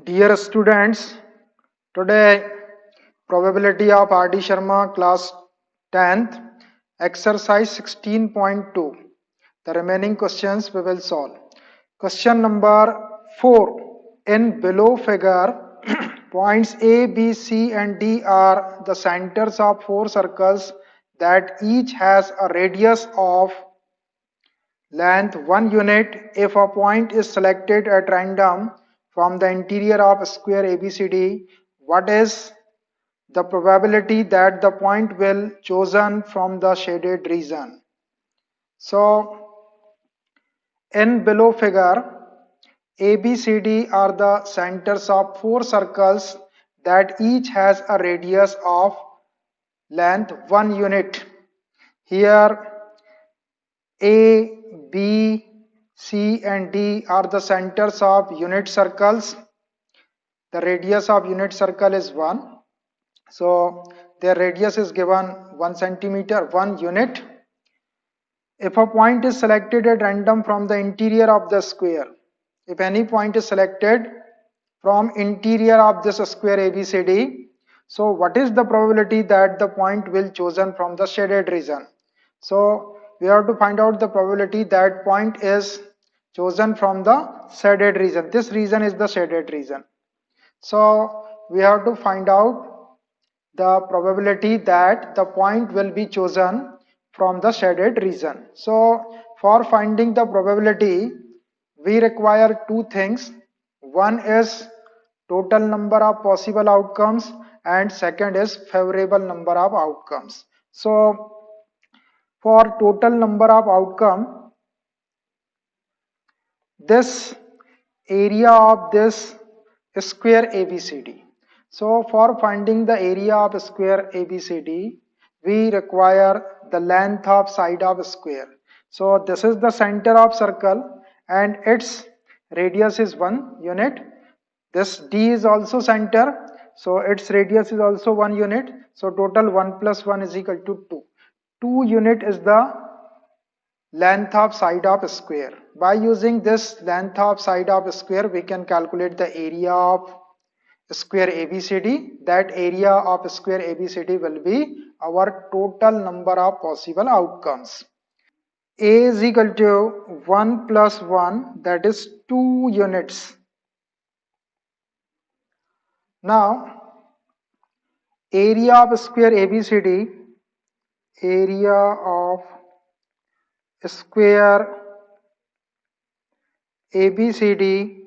Dear students, today probability of R.D. Sharma class 10th exercise 16.2. The remaining questions we will solve. Question number 4. In below figure, points A, B, C and D are the centers of four circles that each has a radius of length 1 unit. If a point is selected at random from the interior of square ABCD, what is the probability that the point will chosen from the shaded region? So in below figure, ABCD are the centers of four circles that each has a radius of length 1 unit. Here A, B, C and D are the centers of unit circles. The radius of unit circle is 1. So their radius is given 1 centimeter, 1 unit. If a point is selected at random from the interior of the square, if any point is selected from interior of this square ABCD, so what is the probability that the point will chosen from the shaded region? So we have to find out the probability that point is chosen from the shaded region. This region is the shaded region. So we have to find out the probability that the point will be chosen from the shaded region. So for finding the probability, we require two things. One is total number of possible outcomes and second is favorable number of outcomes. So for total number of outcome, this area of this square ABCD. So for finding the area of square ABCD, we require the length of side of square. So this is the center of circle and its radius is 1 unit. This D is also center, so its radius is also 1 unit. So total 1 plus 1 is equal to 2. 2 unit is the length of side of square. By using this length of side of square, we can calculate the area of square ABCD. That area of square ABCD will be our total number of possible outcomes. A is equal to 1 plus 1, that is 2 units. Now area of square ABCD, area of square ABCD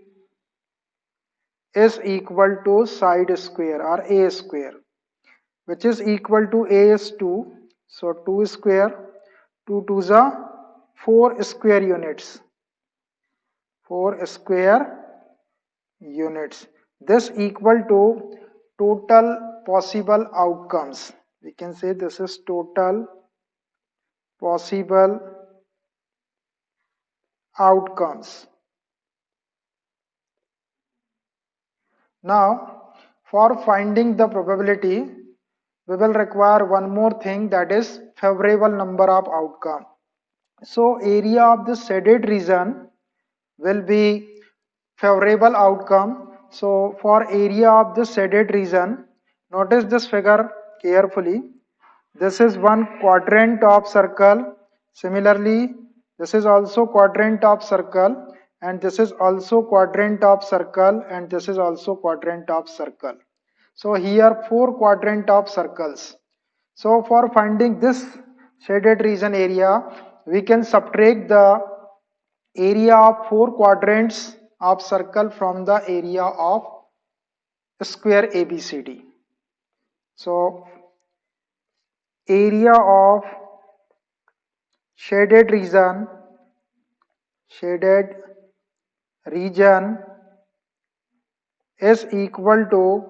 is equal to side square or A square, which is equal to A is 2. So 2 square, 2 2s are 4 square units. 4 square units. This equal to total possible outcomes. We can say this is total possible outcomes. Now, for finding the probability, we will require one more thing, that is favorable number of outcome. So area of the shaded region will be favorable outcome. So for area of the shaded region, notice this figure carefully. This is one quadrant of circle. Similarly, this is also quadrant of circle, and this is also quadrant of circle, and this is also quadrant of circle. So here 4 quadrant of circles. So for finding this shaded region area, we can subtract the area of 4 quadrants of circle from the area of square ABCD. So area of shaded region is equal to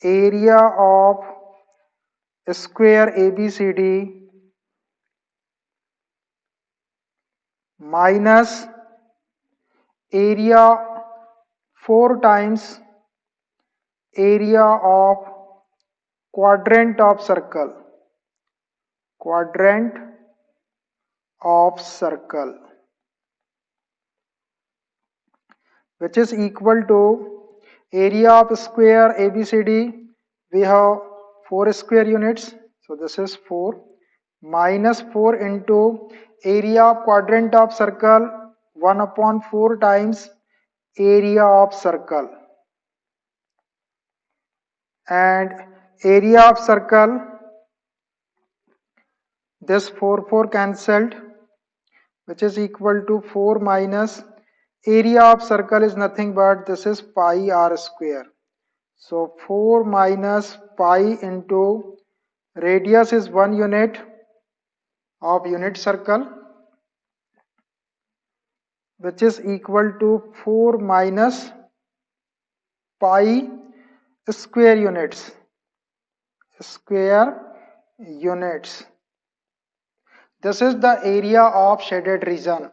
area of square ABCD minus area 4 times area of quadrant of circle. Quadrant of circle, which is equal to area of square ABCD. We have 4 square units, so this is 4 minus 4 into area of quadrant of circle 1 upon 4 times area of circle, and area of circle, this 4 cancelled, which is equal to 4 minus area of circle is nothing but this is pi r square. So 4 minus pi into radius is 1 unit of unit circle, which is equal to 4 minus pi square units. This is the area of shaded region.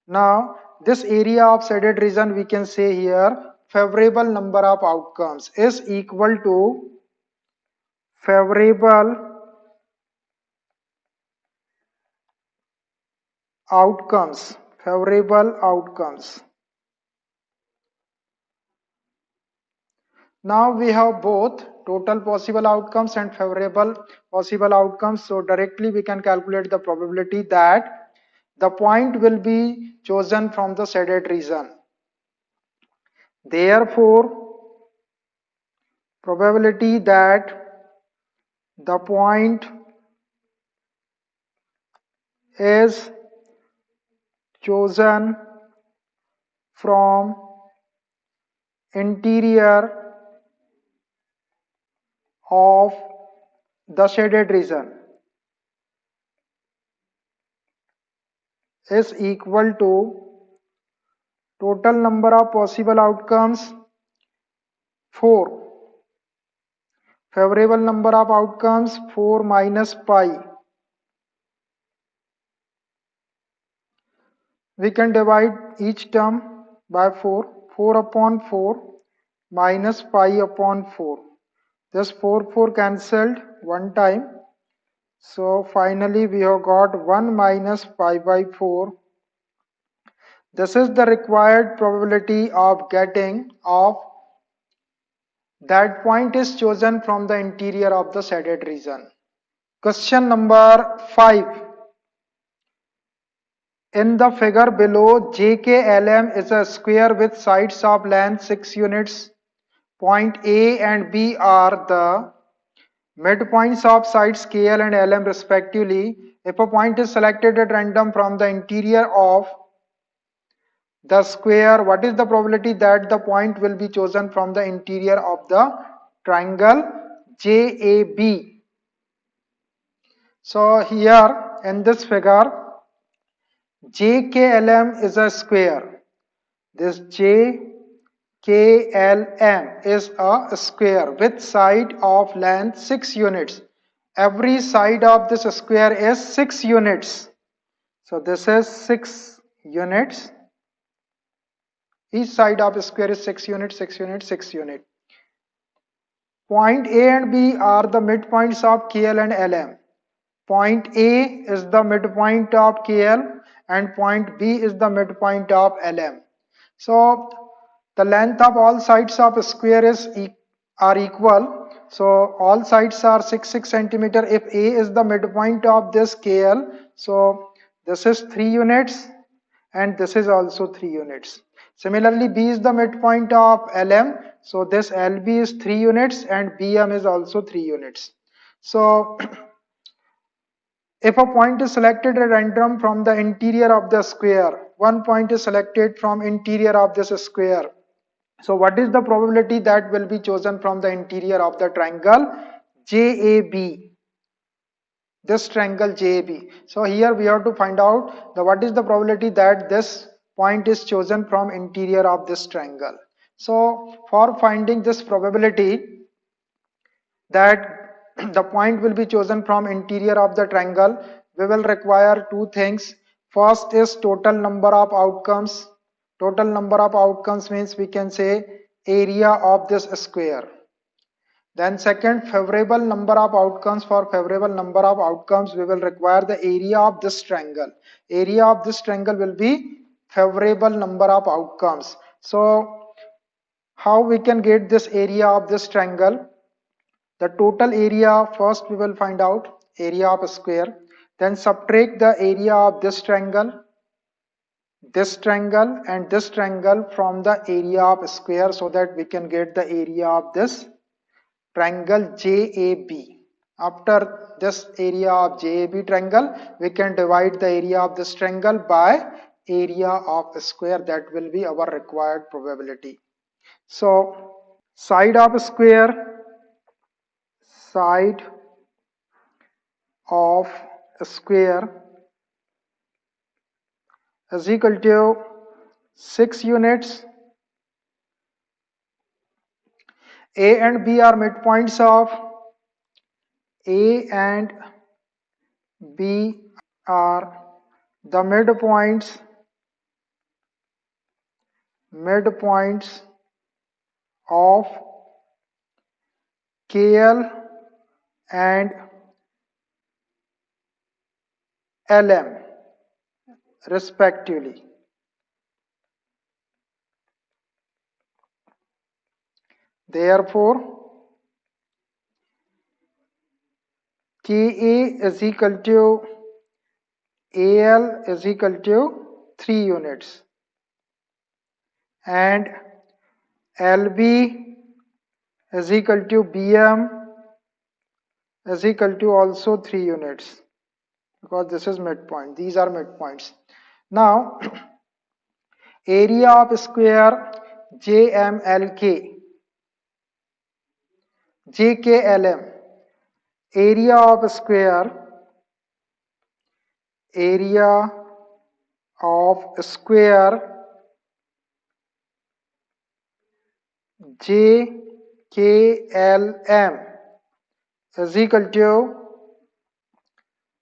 Now this area of shaded region, we can say here favorable number of outcomes is equal to favorable outcomes. Now we have both total possible outcomes and favorable possible outcomes. So directly we can calculate the probability that the point will be chosen from the shaded region. Therefore, probability that the point is chosen from interior of the shaded region is equal to total number of possible outcomes 4, favorable number of outcomes 4 minus pi. We can divide each term by 4. 4 upon 4 minus pi upon 4. This 4 cancelled one time. So finally we have got 1 minus pi by 4. This is the required probability of getting of that point is chosen from the interior of the shaded region. Question number 5. In the figure below, JKLM is a square with sides of length 6 units. Point A and B are the midpoints of sides KL and LM respectively. If a point is selected at random from the interior of the square, what is the probability that the point will be chosen from the interior of the triangle JAB? So here in this figure, JKLM is a square. This JKLM is a square with side of length 6 units. Every side of this square is 6 units. So this is 6 units. Each side of the square is 6 units, 6 units, 6 units. Point A and B are the midpoints of KL and LM. Point A is the midpoint of KL and point B is the midpoint of LM. So the length of all sides of a square are equal. So all sides are 6 centimeter. If A is the midpoint of this KL, so this is 3 units and this is also 3 units. Similarly, B is the midpoint of LM, so this LB is 3 units and BM is also 3 units. So if a point is selected at random from the interior of the square, one point is selected from interior of this square. So what is the probability that will be chosen from the interior of the triangle JAB? This triangle JAB. So here we have to find out what is the probability that this point is chosen from interior of this triangle. So for finding this probability that the point will be chosen from interior of the triangle, we will require two things. First is total number of outcomes. Total number of outcomes means we can say area of this square. Then second, favorable number of outcomes. For favorable number of outcomes, we will require the area of this triangle. Area of this triangle will be favorable number of outcomes. So how we can get this area of this triangle? The total area, first we will find out area of a square, then subtract the area of this triangle and this triangle from the area of a square, so that we can get the area of this triangle JAB. After this area of JAB triangle, we can divide the area of this triangle by area of a square. That will be our required probability. So side of a square, side of a square is equal to 6 units. A and B are midpoints of A and B are the midpoints of KL and LM respectively. Therefore, KA is equal to AL is equal to 3 units and LB is equal to BM is equal to also 3 units, because this is midpoint. These are midpoints. Now, area of square JMLK, JKLM, area of square JKLM is equal to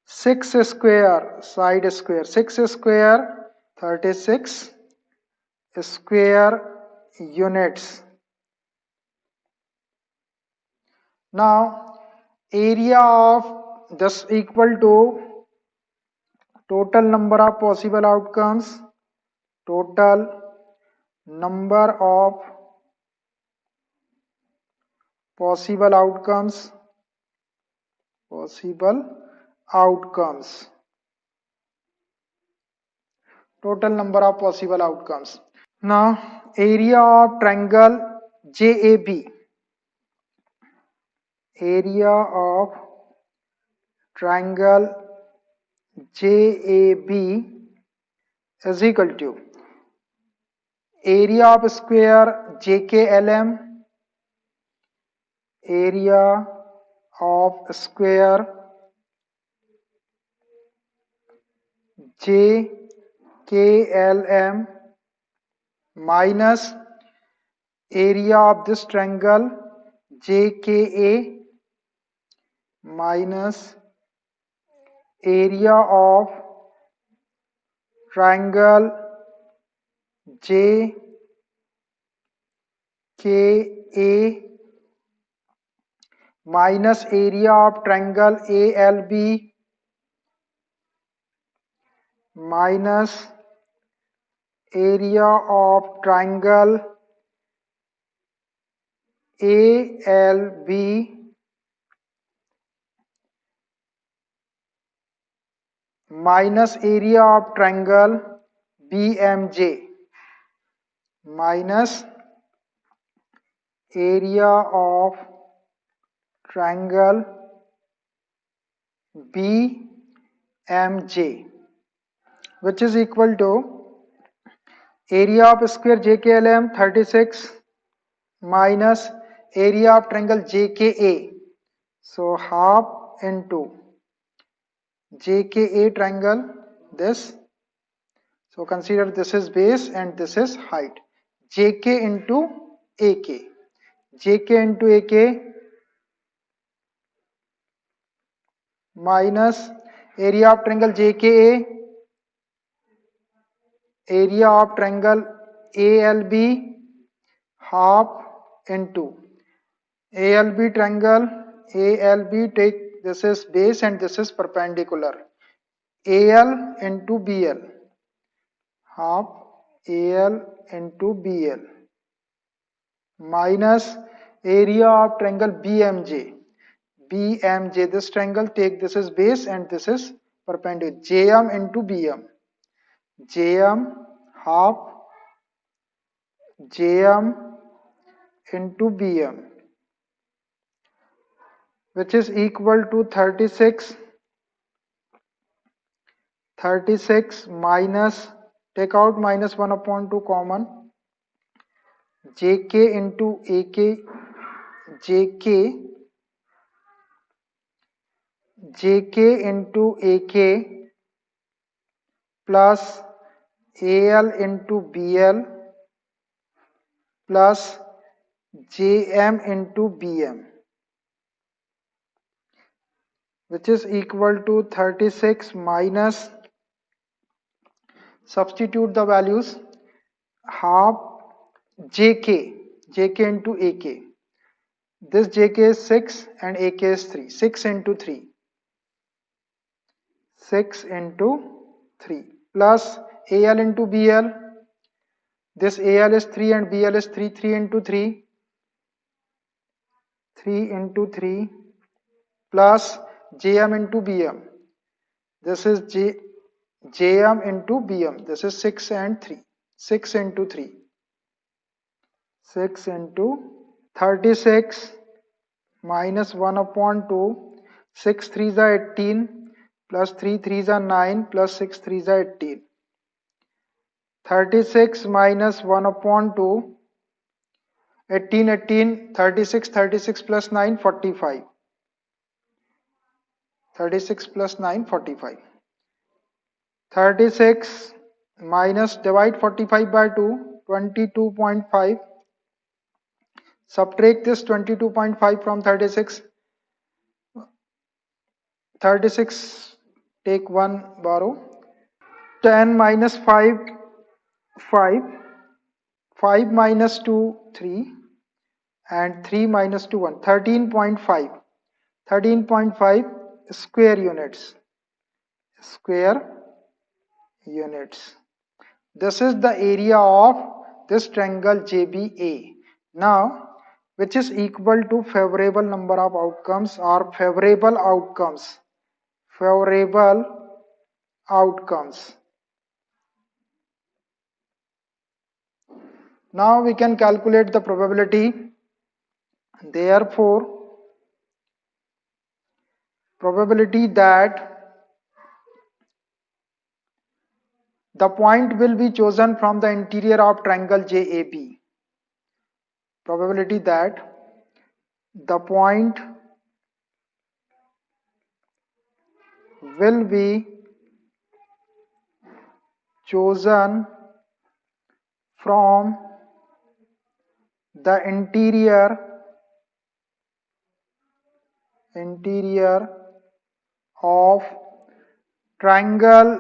6 square side square, 6 square 36 square units. Now area of this equal to total number of possible outcomes, total number of possible outcomes, total number of possible outcomes. Now area of triangle JAB, area of triangle JAB is equal to area of square JKLM, area of square JKLM minus area of this triangle JKA minus area of triangle JKA minus area of triangle ALB minus area of triangle ALB minus area of triangle BMJ minus area of triangle BMJ, which is equal to area of square JKLM 36 minus area of triangle JKA, so half into JKA triangle this, so consider this is base and this is height, JK into AK, JK into AK minus area of triangle JKA, area of triangle ALB half into ALB triangle, ALB, take this is base and this is perpendicular, AL into BL half AL into BL minus area of triangle BMJ. BMJ, this triangle, take this is base and this is perpendicular. JM into BM. JM half JM into BM, which is equal to 36 minus, take out minus 1 upon 2 common, JK into AK, JK into AK plus AL into BL plus JM into BM, which is equal to 36 minus, substitute the values, half JK into AK. This JK is 6 and AK is 3. 6 into 3. 6 into 3 plus AL into BL. This AL is 3 and BL is 3. 3 into 3. 3 into 3 plus JM into BM. This is JM into BM. This is 6 and 3. 6 into 3. 6 into 36 minus 1 upon 2. 6 3s are 18 plus 3 3s are 9 plus 6 3s are 18. 36 minus 1 upon 2. 18 18, 36 36 plus 9 45. 36 plus 9 45. 36 minus, divide 45 by 2, 22.5. Subtract this 22.5 from 36. 36, take 1, borrow. 10 minus 5, 5. 5 minus 2, 3. And 3 minus 2, 1. 13.5. 13.5 square units. Square units. This is the area of this triangle JBA. Now, which is equal to favorable number of outcomes or favorable outcomes. Favorable outcomes. Now we can calculate the probability. Therefore, probability that the point will be chosen from the interior of triangle JAB. Probability that the point will be chosen from the interior of triangle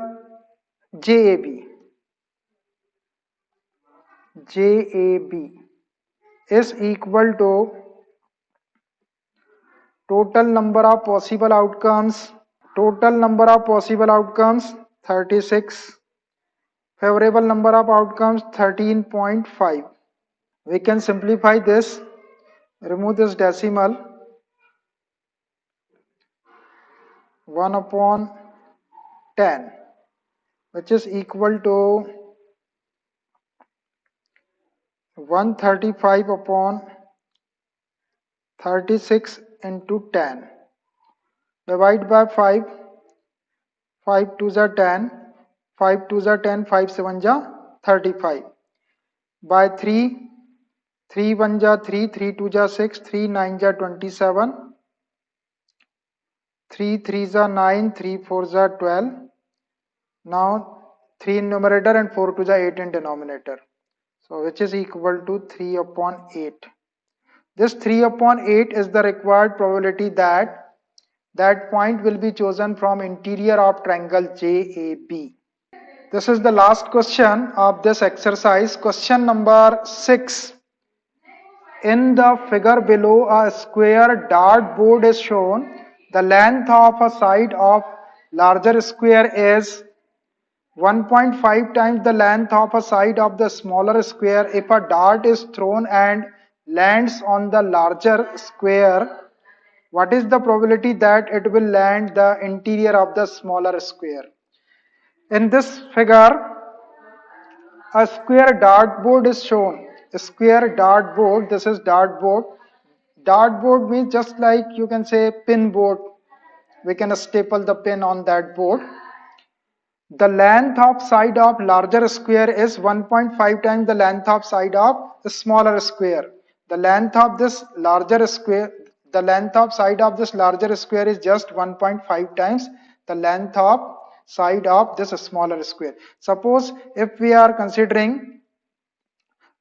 JAB is equal to total number of possible outcomes. Total number of possible outcomes 36. Favorable number of outcomes 13.5. We can simplify this. Remove this decimal. 1 upon 10, which is equal to 135 upon 36 into 10. Divide by 5. 5 2s are 10. 5 2s are 10. 5 7s are 35. By 3. 3 1s are 3. 3 2s are 6. 3 9s are 27. 3 3s are 9. 3 4s are 12. Now 3 in numerator and 4 2s are 8 in denominator. So which is equal to 3 upon 8. This 3 upon 8 is the required probability that that point will be chosen from interior of triangle JAB. This is the last question of this exercise. Question number 6. In the figure below, a square dartboard is shown. The length of a side of larger square is 1.5 times the length of a side of the smaller square. If a dart is thrown and lands on the larger square, what is the probability that it will land the interior of the smaller square? In this figure, a square dartboard is shown. A square dartboard, this is dartboard. Dartboard means just like you can say pin board. We can staple the pin on that board. The length of side of larger square is 1.5 times the length of side of the smaller square. The length of this larger square, the length of side of this larger square is just 1.5 times the length of side of this smaller square. Suppose if we are considering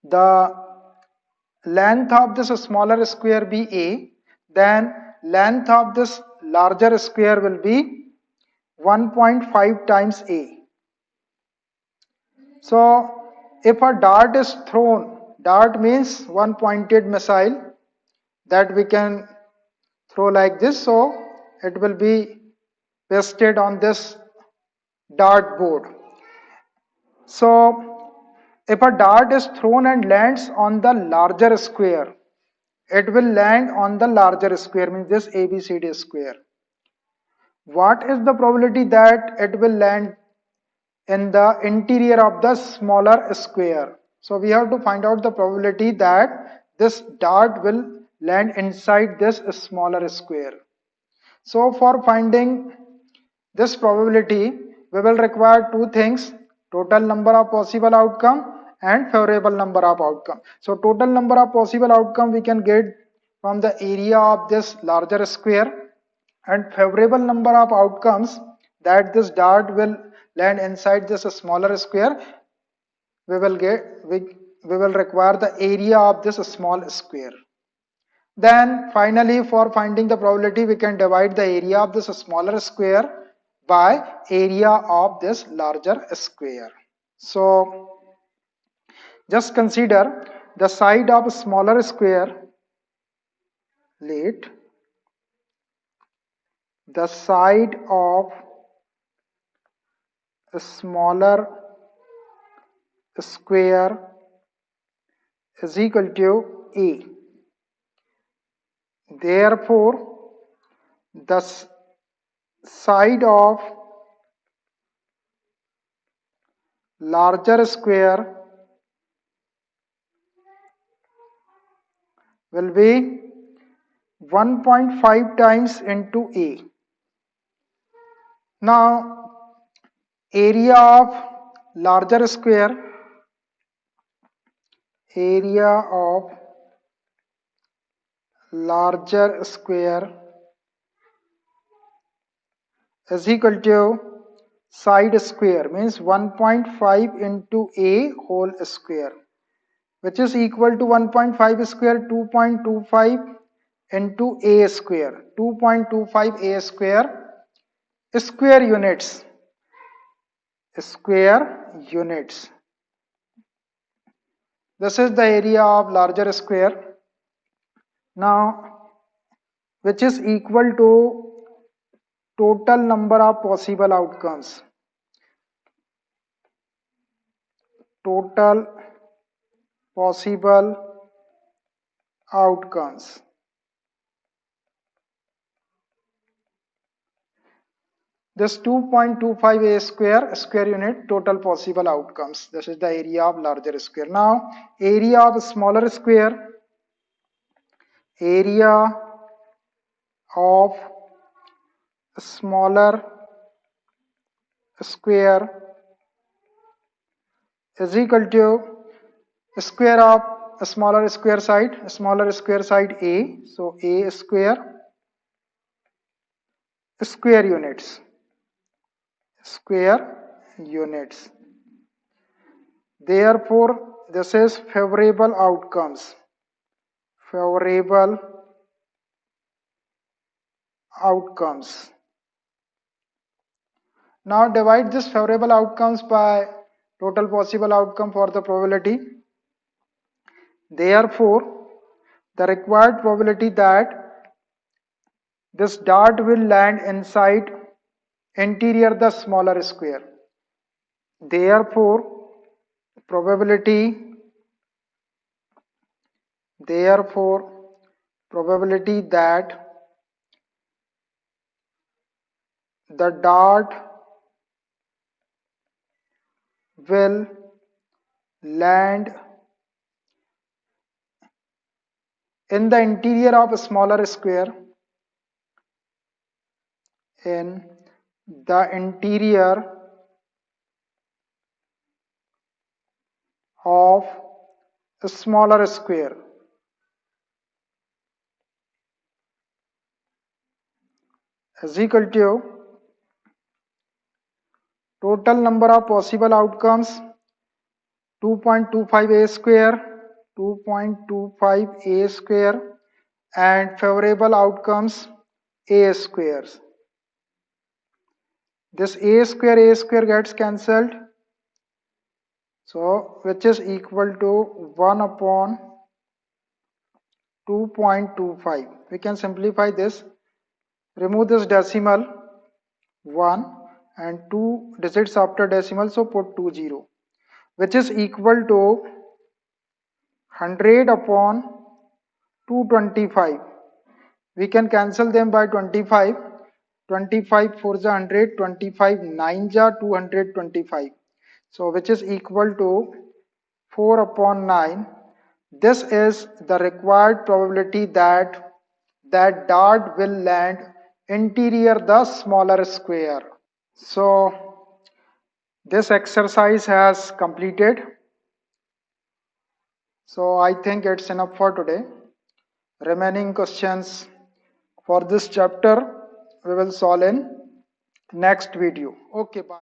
the length of this smaller square be A, then length of this larger square will be 1.5 times A. So if a dart is thrown, dart means one pointed missile that we can throw like this, so it will be pasted on this dart board. So if a dart is thrown and lands on the larger square, it will land on the larger square, means this ABCD square. What is the probability that it will land in the interior of the smaller square? So we have to find out the probability that this dart will land inside this smaller square. So for finding this probability, we will require two things: total number of possible outcome and favorable number of outcome. So total number of possible outcome we can get from the area of this larger square, and favorable number of outcomes that this dart will land inside this smaller square, we will require the area of this small square. Then finally, for finding the probability, we can divide the area of this smaller square by area of this larger square. So just consider the side of a smaller square. Let the side of a smaller square is equal to A. Therefore, the side of larger square will be 1.5 times into A. Now, area of larger square, area of larger square is equal to side square, means 1.5 into A whole square, which is equal to 1.5 square, 2.25 into A square, 2.25 A square units, This is the area of larger square. Now, which is equal to total number of possible outcomes. Total possible outcomes. This 2.25 A square unit, total possible outcomes. This is the area of larger square. Now, area of smaller square, area of smaller square is equal to square of a smaller square side A, so A square units. Therefore, this is favorable outcomes. Now divide this favorable outcomes by total possible outcome for the probability. Therefore, the required probability that this dart will land inside interior the smaller square. therefore probability that the dart will land in the interior of a smaller square, in the interior of a smaller square is equal to total number of possible outcomes 2.25 a square, 2.25 a square, and favorable outcomes a squares. This a square gets cancelled, so which is equal to 1 upon 2.25. We can simplify this, remove this decimal 1 and 2 digits after decimal, so put 20, which is equal to 100 upon 225. We can cancel them by 25. 25 4 is 100, 25 9 is 225. So which is equal to 4 upon 9. This is the required probability that dart will land interior the smaller square. So this exercise has completed. So I think it's enough for today. Remaining questions for this chapter we will solve in next video. Okay, bye.